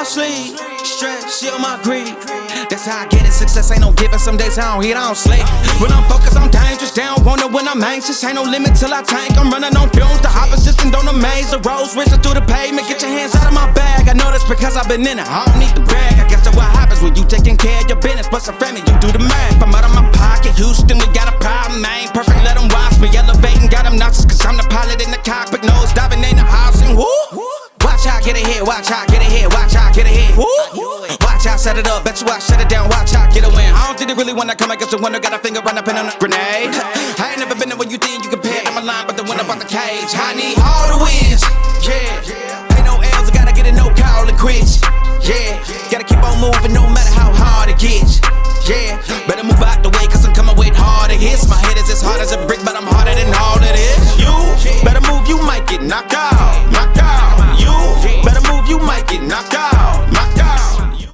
sleep. Stress, shield my greed. That's how I get it. Success ain't no giving. Some days I don't eat, I don't sleep. When I'm focused, I'm dangerous. They don't want it when I'm anxious. Ain't no limit till I tank. I'm running on fumes. The opposition don't amaze. The roads racing through the pavement. Get your hands out of my bag. I know that's because I've been in it. I don't need to brag. I guess that's what happens when you taking care of your business. But some family, you do the math. I'm out of my pocket. Houston, we got a problem. I ain't perfect. Let them watch me elevating. Got them nauseous. Cause I'm the pilot in the cockpit. Nose diving in the housing. Woo! Watch out, get ahead. Watch out, get ahead. Watch out, get ahead. Woo! Watch out, set it up. Bet you I shut it down. Watch out, get a win. I don't think they really wanna come against the winner. Got a finger run up in on a grenade. I ain't never been there when you think you compare. I'm a line, but the winner about the cage. I need all the wins. Yeah. Ain't no L's, I gotta get it, no call and quits. Yeah. Gotta keep on moving no matter how hard it gets. Yeah. Better move out the way, cause I'm coming with harder hits. My head is as hard as a brick, but I'm harder than all it is. You better move, you might get knocked out. Knocked out. You better move, you might get knocked out.